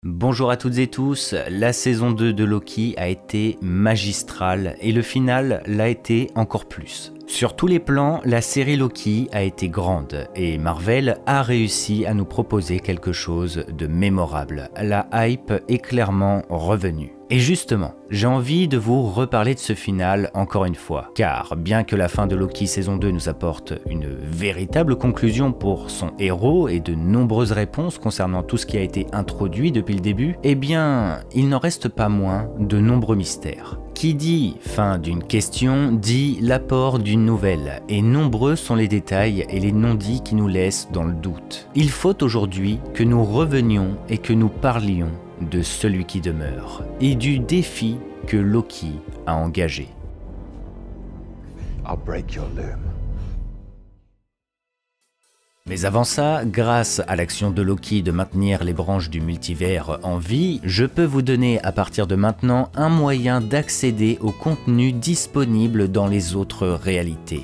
Bonjour à toutes et tous, la saison 2 de Loki a été magistrale et le final l'a été encore plus. Sur tous les plans, la série Loki a été grande et Marvel a réussi à nous proposer quelque chose de mémorable. La hype est clairement revenue. Et justement, j'ai envie de vous reparler de ce final encore une fois, car bien que la fin de Loki saison 2 nous apporte une véritable conclusion pour son héros et de nombreuses réponses concernant tout ce qui a été introduit depuis le début, eh bien, il n'en reste pas moins de nombreux mystères. Qui dit fin d'une question dit l'apport d'une nouvelle, et nombreux sont les détails et les non-dits qui nous laissent dans le doute. Il faut aujourd'hui que nous revenions et que nous parlions de celui qui demeure, et du défi que Loki a engagé. I'll break your limb. Mais avant ça, grâce à l'action de Loki de maintenir les branches du multivers en vie, je peux vous donner à partir de maintenant un moyen d'accéder au contenu disponible dans les autres réalités.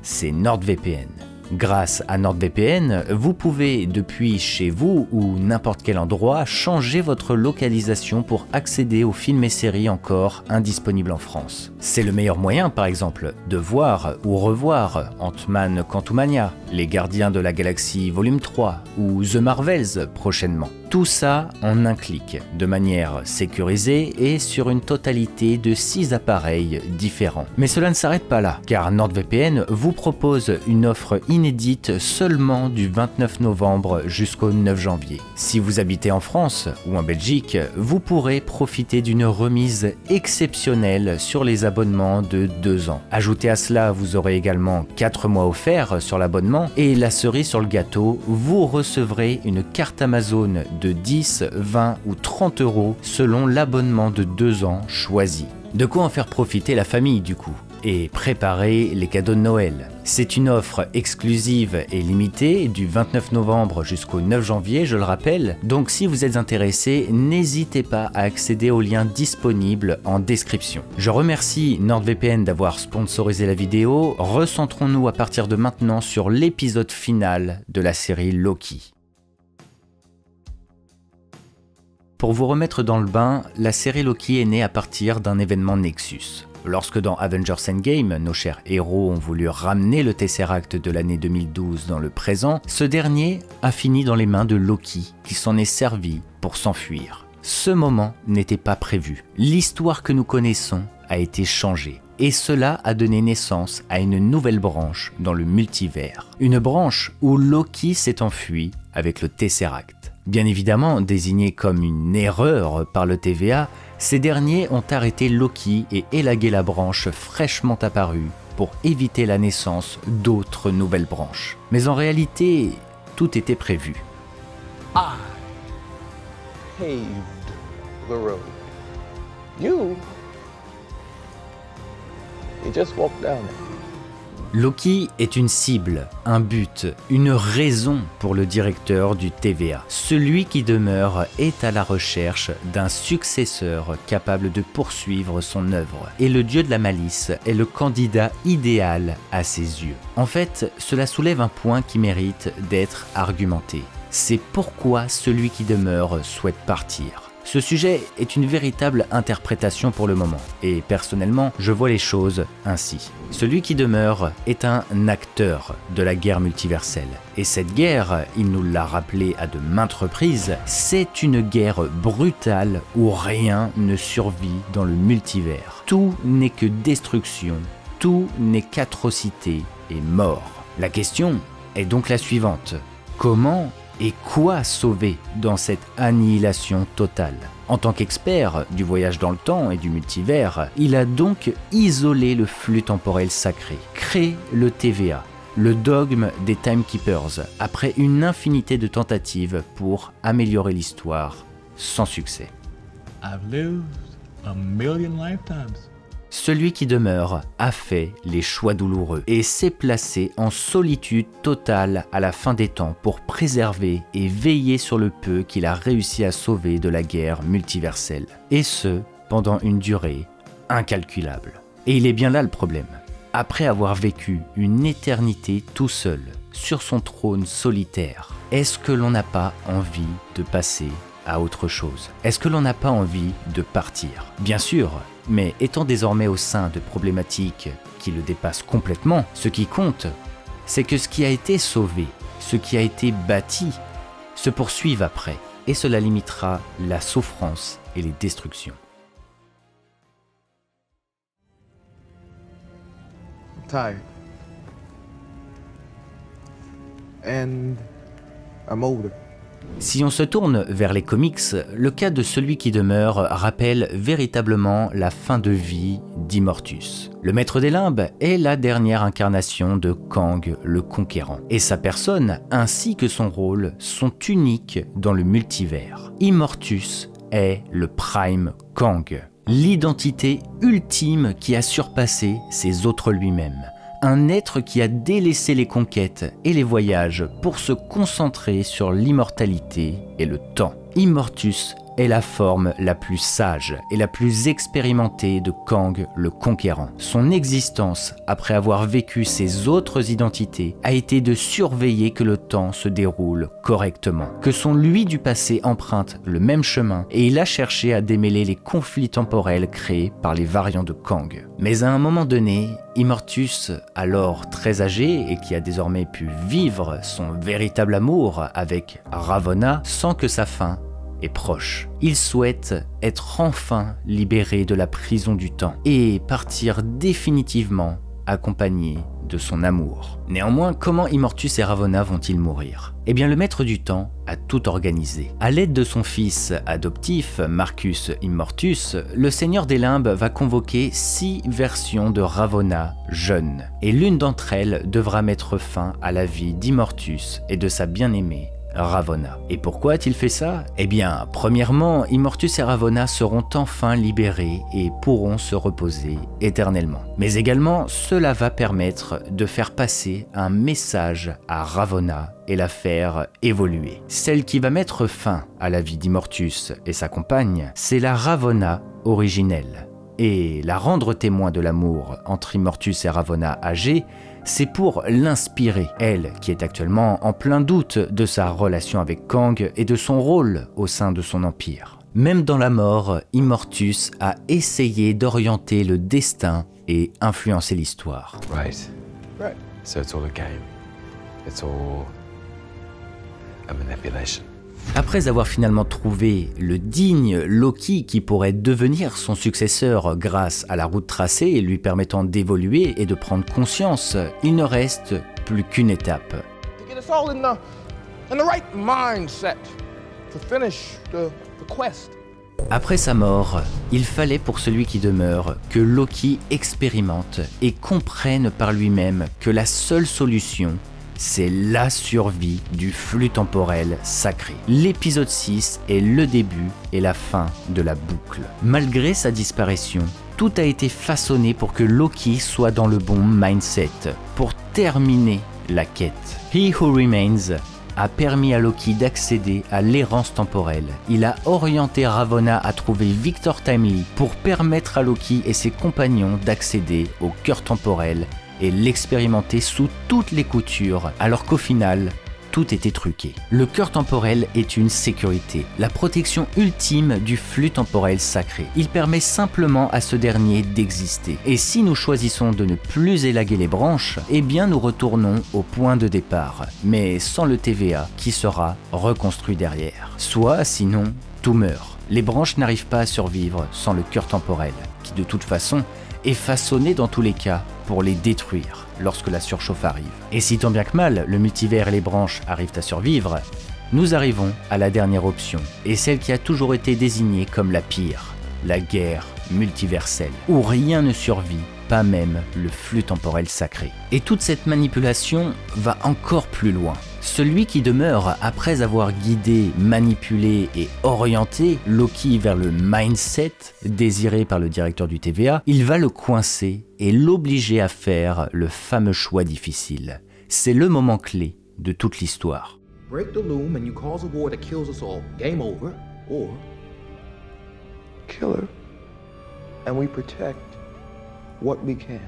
C'est NordVPN. Grâce à NordVPN, vous pouvez, depuis chez vous ou n'importe quel endroit, changer votre localisation pour accéder aux films et séries encore indisponibles en France. C'est le meilleur moyen, par exemple, de voir ou revoir Ant-Man Quantumania, Les Gardiens de la Galaxie Volume 3 ou The Marvels prochainement. Tout ça en un clic, de manière sécurisée et sur une totalité de 6 appareils différents. Mais cela ne s'arrête pas là, car NordVPN vous propose une offre inédite seulement du 29 novembre jusqu'au 9 janvier. Si vous habitez en France ou en Belgique, vous pourrez profiter d'une remise exceptionnelle sur les abonnements de 2 ans. Ajoutez à cela, vous aurez également 4 mois offerts sur l'abonnement et la cerise sur le gâteau, vous recevrez une carte Amazon de 10, 20 ou 30 € selon l'abonnement de 2 ans choisi. De quoi en faire profiter la famille du coup et préparer les cadeaux de Noël. C'est une offre exclusive et limitée du 29 novembre jusqu'au 9 janvier, je le rappelle, donc si vous êtes intéressé, n'hésitez pas à accéder au lien disponible en description. Je remercie NordVPN d'avoir sponsorisé la vidéo, recentrons-nous à partir de maintenant sur l'épisode final de la série Loki. Pour vous remettre dans le bain, la série Loki est née à partir d'un événement Nexus. Lorsque dans Avengers Endgame, nos chers héros ont voulu ramener le Tesseract de l'année 2012 dans le présent, ce dernier a fini dans les mains de Loki, qui s'en est servi pour s'enfuir. Ce moment n'était pas prévu. L'histoire que nous connaissons a été changée. Et cela a donné naissance à une nouvelle branche dans le multivers. Une branche où Loki s'est enfui avec le Tesseract. Bien évidemment, désigné comme une erreur par le TVA, ces derniers ont arrêté Loki et élagué la branche fraîchement apparue pour éviter la naissance d'autres nouvelles branches. Mais en réalité, tout était prévu. I paved the road. You just walk down it. Loki est une cible, un but, une raison pour le directeur du TVA. Celui qui demeure est à la recherche d'un successeur capable de poursuivre son œuvre. Et le dieu de la malice est le candidat idéal à ses yeux. En fait, cela soulève un point qui mérite d'être argumenté. C'est pourquoi celui qui demeure souhaite partir. Ce sujet est une véritable interprétation pour le moment, et personnellement, je vois les choses ainsi. Celui qui demeure est un acteur de la guerre multiverselle. Et cette guerre, il nous l'a rappelé à de maintes reprises, c'est une guerre brutale où rien ne survit dans le multivers. Tout n'est que destruction, tout n'est qu'atrocité et mort. La question est donc la suivante. Comment et quoi sauver dans cette annihilation totale? En tant qu'expert du voyage dans le temps et du multivers, il a donc isolé le flux temporel sacré, créé le TVA, le dogme des Timekeepers, après une infinité de tentatives pour améliorer l'histoire, sans succès. I've lived a million lifetimes. Celui qui demeure a fait les choix douloureux et s'est placé en solitude totale à la fin des temps pour préserver et veiller sur le peu qu'il a réussi à sauver de la guerre multiverselle. Et ce, pendant une durée incalculable. Et il est bien là le problème. Après avoir vécu une éternité tout seul, sur son trône solitaire, est-ce que l'on n'a pas envie de passer à autre chose? Est-ce que l'on n'a pas envie de partir? Bien sûr, mais étant désormais au sein de problématiques qui le dépassent complètement, ce qui compte, c'est que ce qui a été sauvé, ce qui a été bâti, se poursuive après, et cela limitera la souffrance et les destructions. I'm tired. And I'm older. Si on se tourne vers les comics, le cas de celui qui demeure rappelle véritablement la fin de vie d'Immortus. Le Maître des Limbes est la dernière incarnation de Kang le Conquérant, et sa personne ainsi que son rôle sont uniques dans le multivers. Immortus est le Prime Kang, l'identité ultime qui a surpassé ses autres lui-même. Un être qui a délaissé les conquêtes et les voyages pour se concentrer sur l'immortalité et le temps. Immortus est la forme la plus sage et la plus expérimentée de Kang le Conquérant. Son existence, après avoir vécu ses autres identités, a été de surveiller que le temps se déroule correctement, que son lui du passé emprunte le même chemin, et il a cherché à démêler les conflits temporels créés par les variants de Kang. Mais à un moment donné, Immortus, alors très âgé et qui a désormais pu vivre son véritable amour avec Ravonna, sent que sa fin est proche. Il souhaite être enfin libéré de la prison du temps et partir définitivement accompagné de son amour. Néanmoins, comment Immortus et Ravonna vont-ils mourir? Eh bien, le Maître du Temps a tout organisé. À l'aide de son fils adoptif, Marcus Immortus, le Seigneur des Limbes va convoquer 6 versions de Ravonna jeunes, et l'une d'entre elles devra mettre fin à la vie d'Immortus et de sa bien-aimée Ravonna. Et pourquoi a-t-il fait ça? Eh bien, premièrement, Immortus et Ravonna seront enfin libérés et pourront se reposer éternellement. Mais également, cela va permettre de faire passer un message à Ravonna et la faire évoluer. Celle qui va mettre fin à la vie d'Immortus et sa compagne, c'est la Ravonna originelle. Et la rendre témoin de l'amour entre Immortus et Ravonna âgée, c'est pour l'inspirer, elle qui est actuellement en plein doute de sa relation avec Kang et de son rôle au sein de son empire. Même dans la mort, Immortus a essayé d'orienter le destin et influencer l'histoire. Right. So it's all a game. It's all a manipulation. Après avoir finalement trouvé le digne Loki qui pourrait devenir son successeur grâce à la route tracée et lui permettant d'évoluer et de prendre conscience, il ne reste plus qu'une étape. To get us all in the right mindset to finish the quest. Après sa mort, il fallait pour celui qui demeure que Loki expérimente et comprenne par lui-même que la seule solution, c'est la survie du flux temporel sacré. L'épisode 6 est le début et la fin de la boucle. Malgré sa disparition, tout a été façonné pour que Loki soit dans le bon mindset, pour terminer la quête. He Who Remains a permis à Loki d'accéder à l'errance temporelle. Il a orienté Ravonna à trouver Victor Timely pour permettre à Loki et ses compagnons d'accéder au cœur temporel et l'expérimenter sous toutes les coutures, alors qu'au final, tout était truqué. Le cœur temporel est une sécurité, la protection ultime du flux temporel sacré. Il permet simplement à ce dernier d'exister. Et si nous choisissons de ne plus élaguer les branches, eh bien nous retournons au point de départ, mais sans le TVA qui sera reconstruit derrière. Soit, sinon, tout meurt. Les branches n'arrivent pas à survivre sans le cœur temporel, qui de toute façon est façonné dans tous les cas pour les détruire lorsque la surchauffe arrive. Et si tant bien que mal, le multivers et les branches arrivent à survivre, nous arrivons à la dernière option, et celle qui a toujours été désignée comme la pire, la guerre multiverselle, où rien ne survit, pas même le flux temporel sacré. Et toute cette manipulation va encore plus loin. Celui qui demeure après avoir guidé, manipulé et orienté Loki vers le mindset désiré par le directeur du TVA, il va le coincer et l'obliger à faire le fameux choix difficile. C'est le moment clé de toute l'histoire. Break the loom and you cause a war that kills us all. Game over. Or Kill her, and we protect what we can.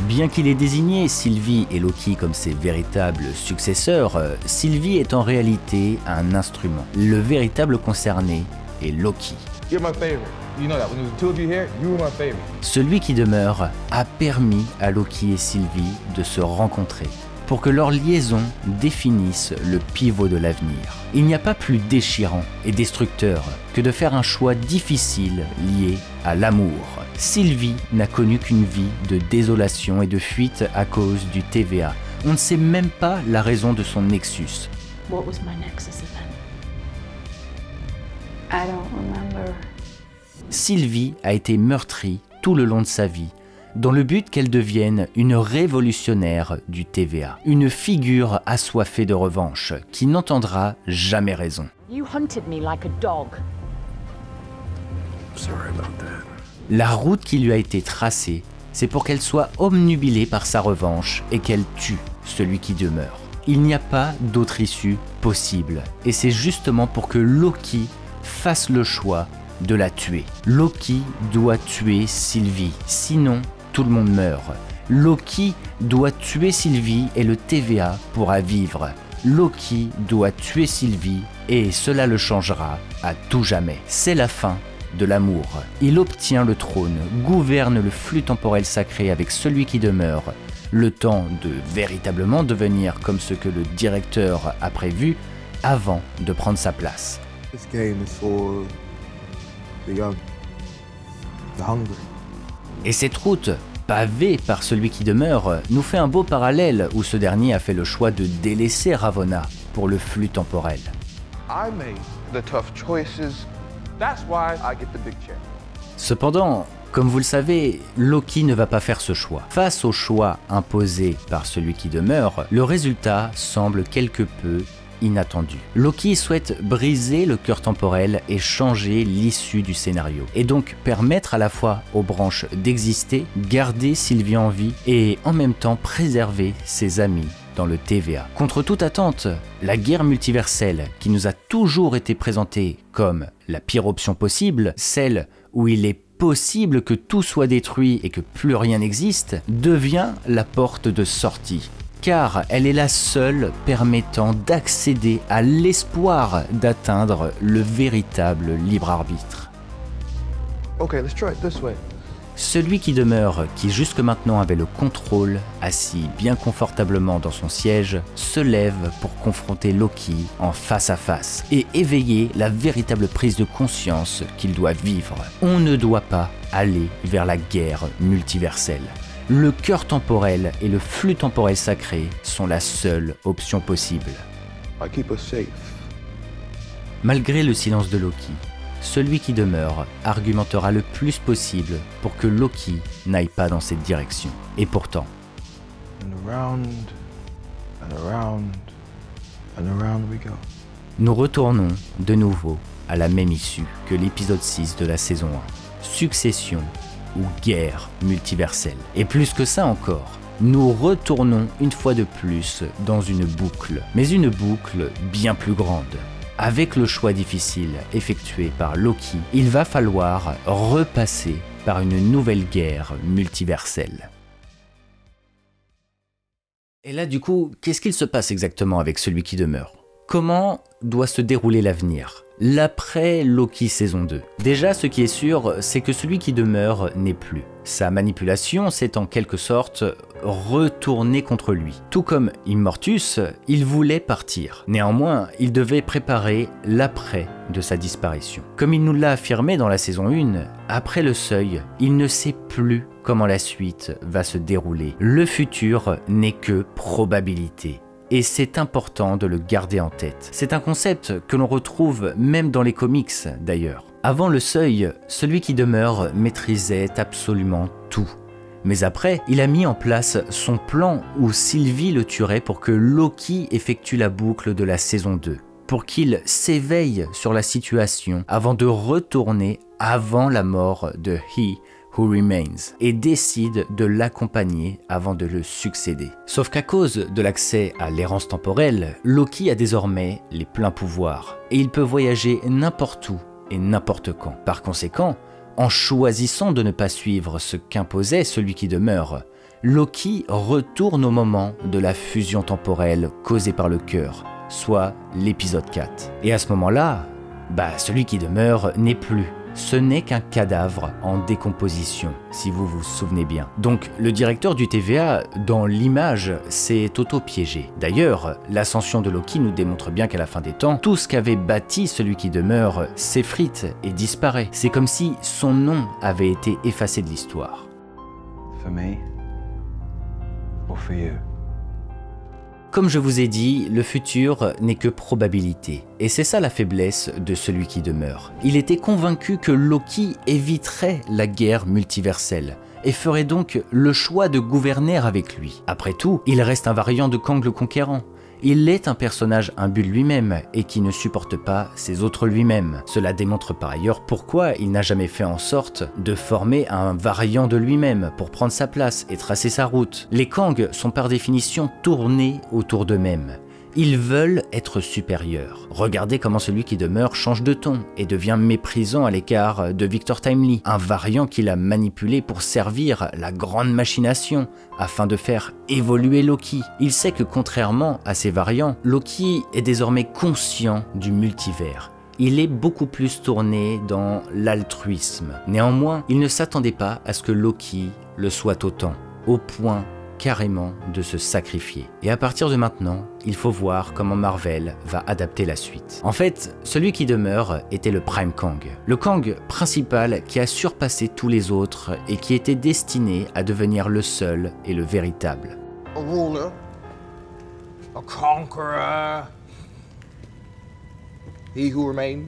Bien qu'il ait désigné Sylvie et Loki comme ses véritables successeurs, Sylvie est en réalité un instrument. Le véritable concerné est Loki. You're my favorite. You know that. When there's the two of you here, you were my favorite. Celui qui demeure a permis à Loki et Sylvie de se rencontrer pour que leur liaison définisse le pivot de l'avenir. Il n'y a pas plus déchirant et destructeur que de faire un choix difficile lié à l'amour. Sylvie n'a connu qu'une vie de désolation et de fuite à cause du TVA. On ne sait même pas la raison de son nexus. What was my Nexus event? I don't remember. Sylvie a été meurtrie tout le long de sa vie, dans le but qu'elle devienne une révolutionnaire du TVA, une figure assoiffée de revanche qui n'entendra jamais raison. You hunted me like a dog. Sorry about that. La route qui lui a été tracée, c'est pour qu'elle soit obnubilée par sa revanche et qu'elle tue celui qui demeure. Il n'y a pas d'autre issue possible, et c'est justement pour que Loki fasse le choix de la tuer. Loki doit tuer Sylvie, sinon tout le monde meurt. Loki doit tuer Sylvie et le TVA pourra vivre. Loki doit tuer Sylvie et cela le changera à tout jamais. C'est la fin de l'amour. Il obtient le trône, gouverne le flux temporel sacré avec celui qui demeure, le temps de véritablement devenir comme ce que le directeur a prévu avant de prendre sa place. This game is for the young, the hungry. Et cette route, pavée par celui qui demeure, nous fait un beau parallèle où ce dernier a fait le choix de délaisser Ravonna pour le flux temporel. I made the tough choices. That's why I get the big check. Cependant, comme vous le savez, Loki ne va pas faire ce choix. Face au choix imposé par celui qui demeure, le résultat semble quelque peu inattendu. Loki souhaite briser le cœur temporel et changer l'issue du scénario, et donc permettre à la fois aux branches d'exister, garder Sylvie en vie et en même temps préserver ses amis dans le TVA. Contre toute attente, la guerre multiverselle, qui nous a toujours été présentée comme la pire option possible, celle où il est possible que tout soit détruit et que plus rien n'existe, devient la porte de sortie. Car elle est la seule permettant d'accéder à l'espoir d'atteindre le véritable libre arbitre. Okay, let's try it this way. Celui qui demeure, qui jusque maintenant avait le contrôle, assis bien confortablement dans son siège, se lève pour confronter Loki en face à face et éveiller la véritable prise de conscience qu'il doit vivre. On ne doit pas aller vers la guerre multiverselle. Le cœur temporel et le flux temporel sacré sont la seule option possible. I keep us safe. Malgré le silence de Loki, celui qui demeure argumentera le plus possible pour que Loki n'aille pas dans cette direction. Et pourtant, And around, and around, and around we go. nous retournons de nouveau à la même issue que l'épisode 6 de la saison 1. Succession ou guerre multiverselle. Et plus que ça encore, nous retournons une fois de plus dans une boucle, mais une boucle bien plus grande. Avec le choix difficile effectué par Loki, il va falloir repasser par une nouvelle guerre multiverselle. Et là, du coup, qu'est-ce qu'il se passe exactement avec celui qui demeure ? Comment doit se dérouler l'avenir ? L'après Loki saison 2. Déjà, ce qui est sûr, c'est que celui qui demeure n'est plus. Sa manipulation s'est en quelque sorte retournée contre lui. Tout comme Immortus, il voulait partir. Néanmoins, il devait préparer l'après de sa disparition. Comme il nous l'a affirmé dans la saison 1, après le seuil, il ne sait plus comment la suite va se dérouler. Le futur n'est que probabilité. Et c'est important de le garder en tête. C'est un concept que l'on retrouve même dans les comics d'ailleurs. Avant le seuil, celui qui demeure maîtrisait absolument tout. Mais après, il a mis en place son plan où Sylvie le tuerait pour que Loki effectue la boucle de la saison 2. Pour qu'il s'éveille sur la situation avant de retourner avant la mort de He Who Remains et décide de l'accompagner avant de le succéder. Sauf qu'à cause de l'accès à l'errance temporelle, Loki a désormais les pleins pouvoirs et il peut voyager n'importe où et n'importe quand. Par conséquent, en choisissant de ne pas suivre ce qu'imposait celui qui demeure, Loki retourne au moment de la fusion temporelle causée par le cœur, soit l'épisode 4. Et à ce moment-là, celui qui demeure n'est plus. Ce n'est qu'un cadavre en décomposition, si vous vous souvenez bien. Donc le directeur du TVA, dans l'image, s'est auto-piégé. D'ailleurs, l'ascension de Loki nous démontre bien qu'à la fin des temps, tout ce qu'avait bâti celui qui demeure s'effrite et disparaît. C'est comme si son nom avait été effacé de l'histoire. For me, or for you? Comme je vous ai dit, le futur n'est que probabilité. Et c'est ça la faiblesse de celui qui demeure. Il était convaincu que Loki éviterait la guerre multiverselle et ferait donc le choix de gouverner avec lui. Après tout, il reste un variant de Kang le Conquérant. Il est un personnage imbu de lui-même et qui ne supporte pas ses autres lui-même. Cela démontre par ailleurs pourquoi il n'a jamais fait en sorte de former un variant de lui-même pour prendre sa place et tracer sa route. Les Kang sont par définition tournés autour d'eux-mêmes. Ils veulent être supérieurs. Regardez comment celui qui demeure change de ton et devient méprisant à l'écart de Victor Timely, un variant qu'il a manipulé pour servir la grande machination afin de faire évoluer Loki. Il sait que contrairement à ses variants, Loki est désormais conscient du multivers. Il est beaucoup plus tourné dans l'altruisme. Néanmoins, il ne s'attendait pas à ce que Loki le soit autant, au point carrément de se sacrifier. Et à partir de maintenant, il faut voir comment Marvel va adapter la suite. En fait, celui qui demeure était le Prime Kang. Le Kang principal qui a surpassé tous les autres et qui était destiné à devenir le seul et le véritable. A ruler, a conqueror, he who remains.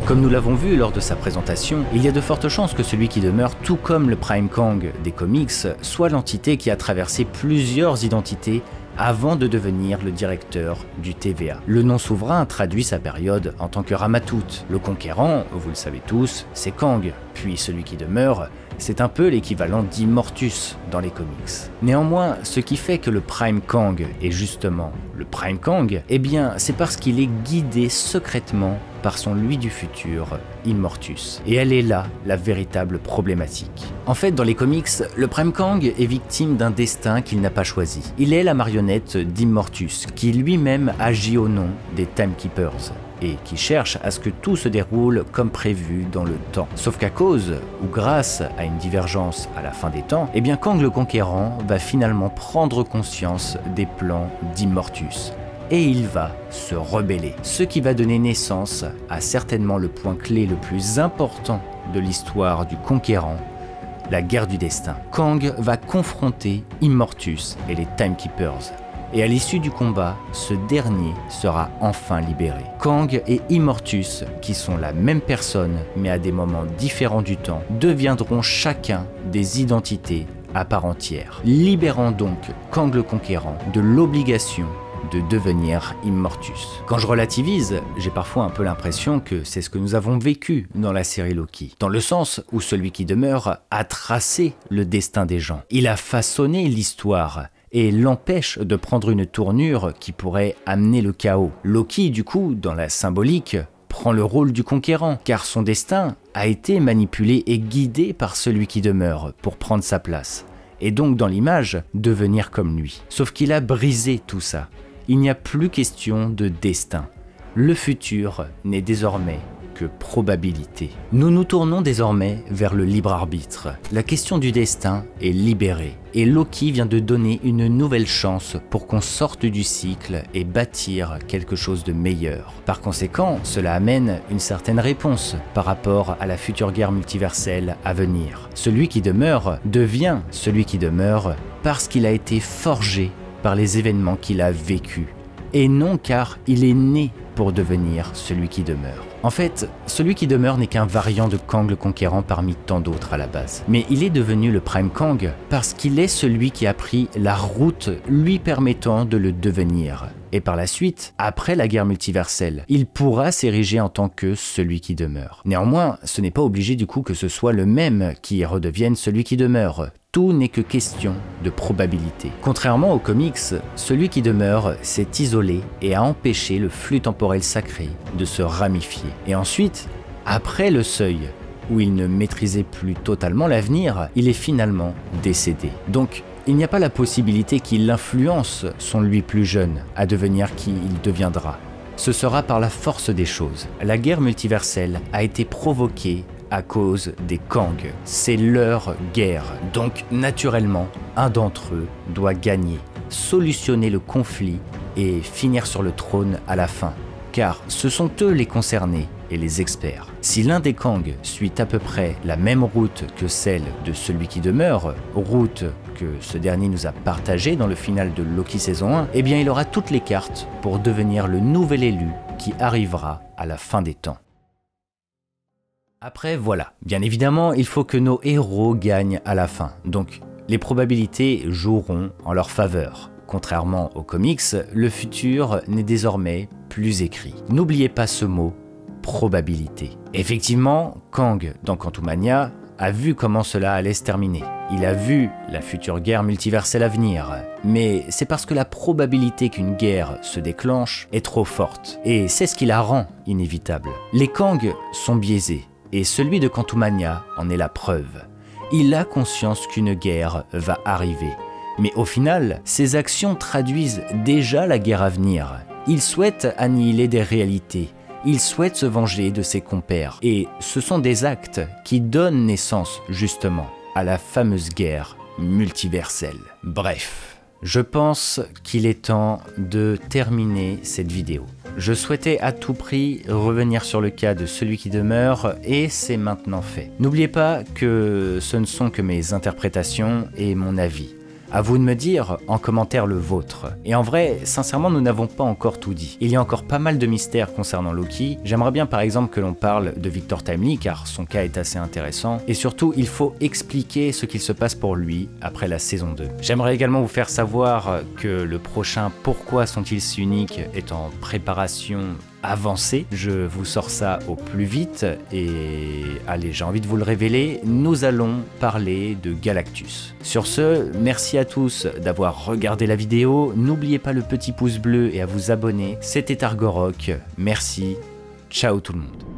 Comme nous l'avons vu lors de sa présentation, il y a de fortes chances que celui qui demeure, tout comme le Prime Kang des comics, soit l'entité qui a traversé plusieurs identités avant de devenir le directeur du TVA. Le nom souverain traduit sa période en tant que Ramatout. Le conquérant, vous le savez tous, c'est Kang, puis celui qui demeure, c'est un peu l'équivalent d'Immortus dans les comics. Néanmoins, ce qui fait que le Prime Kang est justement le Prime Kang, eh bien, c'est parce qu'il est guidé secrètement par son lui du futur, Immortus. Et elle est là, la véritable problématique. En fait, dans les comics, le Prime Kang est victime d'un destin qu'il n'a pas choisi. Il est la marionnette d'Immortus, qui lui-même agit au nom des Timekeepers, et qui cherche à ce que tout se déroule comme prévu dans le temps. Sauf qu'à cause, ou grâce à une divergence à la fin des temps, eh bien Kang le Conquérant va finalement prendre conscience des plans d'Immortus. Et il va se rebeller. Ce qui va donner naissance à certainement le point clé le plus important de l'histoire du Conquérant, la guerre du destin. Kang va confronter Immortus et les Timekeepers. Et à l'issue du combat, ce dernier sera enfin libéré. Kang et Immortus, qui sont la même personne mais à des moments différents du temps, deviendront chacun des identités à part entière, libérant donc Kang le Conquérant de l'obligation de devenir Immortus. Quand je relativise, j'ai parfois un peu l'impression que c'est ce que nous avons vécu dans la série Loki, dans le sens où celui qui demeure a tracé le destin des gens. Il a façonné l'histoire et l'empêche de prendre une tournure qui pourrait amener le chaos. Loki, du coup, dans la symbolique, prend le rôle du conquérant, car son destin a été manipulé et guidé par celui qui demeure pour prendre sa place, et donc dans l'image, devenir comme lui. Sauf qu'il a brisé tout ça. Il n'y a plus question de destin. Le futur n'est désormais que probabilité. Nous nous tournons désormais vers le libre arbitre. La question du destin est libérée et Loki vient de donner une nouvelle chance pour qu'on sorte du cycle et bâtir quelque chose de meilleur. Par conséquent, cela amène une certaine réponse par rapport à la future guerre multiverselle à venir. Celui qui demeure devient celui qui demeure parce qu'il a été forgé par les événements qu'il a vécus, et non car il est né pour devenir celui qui demeure. En fait, celui qui demeure n'est qu'un variant de Kang le Conquérant parmi tant d'autres à la base. Mais il est devenu le Prime Kang parce qu'il est celui qui a pris la route lui permettant de le devenir. Et par la suite, après la guerre multiverselle, il pourra s'ériger en tant que celui qui demeure. Néanmoins, ce n'est pas obligé du coup que ce soit le même qui redevienne celui qui demeure. Tout n'est que question de probabilité. Contrairement aux comics, celui qui demeure s'est isolé et a empêché le flux temporel sacré de se ramifier. Et ensuite, après le seuil, où il ne maîtrisait plus totalement l'avenir, il est finalement décédé. Donc, il n'y a pas la possibilité qu'il influence son lui plus jeune à devenir qui il deviendra. Ce sera par la force des choses. La guerre multiverselle a été provoquée à cause des Kang. C'est leur guerre. Donc, naturellement, un d'entre eux doit gagner, solutionner le conflit et finir sur le trône à la fin. Car ce sont eux les concernés et les experts. Si l'un des Kang suit à peu près la même route que celle de celui qui demeure, route que ce dernier nous a partagée dans le final de Loki saison 1, eh bien il aura toutes les cartes pour devenir le nouvel élu qui arrivera à la fin des temps. Après voilà, bien évidemment il faut que nos héros gagnent à la fin, donc les probabilités joueront en leur faveur. Contrairement aux comics, le futur n'est désormais plus écrit. N'oubliez pas ce mot, probabilité. Effectivement, Kang, dans Quantumania, a vu comment cela allait se terminer. Il a vu la future guerre multiverselle à venir. Mais c'est parce que la probabilité qu'une guerre se déclenche est trop forte. Et c'est ce qui la rend inévitable. Les Kang sont biaisés, et celui de Quantumania en est la preuve. Il a conscience qu'une guerre va arriver. Mais au final, ses actions traduisent déjà la guerre à venir. Il souhaite annihiler des réalités. Il souhaite se venger de ses compères. Et ce sont des actes qui donnent naissance, justement, à la fameuse guerre multiverselle. Bref, je pense qu'il est temps de terminer cette vidéo. Je souhaitais à tout prix revenir sur le cas de celui qui demeure et c'est maintenant fait. N'oubliez pas que ce ne sont que mes interprétations et mon avis. À vous de me dire en commentaire le vôtre. Et en vrai, sincèrement, nous n'avons pas encore tout dit. Il y a encore pas mal de mystères concernant Loki. J'aimerais bien par exemple que l'on parle de Victor Timely, car son cas est assez intéressant. Et surtout, il faut expliquer ce qu'il se passe pour lui après la saison 2. J'aimerais également vous faire savoir que le prochain Pourquoi sont-ils si uniques est en préparation avancé. Je vous sors ça au plus vite et allez, j'ai envie de vous le révéler, nous allons parler de Galactus. Sur ce, merci à tous d'avoir regardé la vidéo, n'oubliez pas le petit pouce bleu et à vous abonner. C'était Argorok, merci, ciao tout le monde.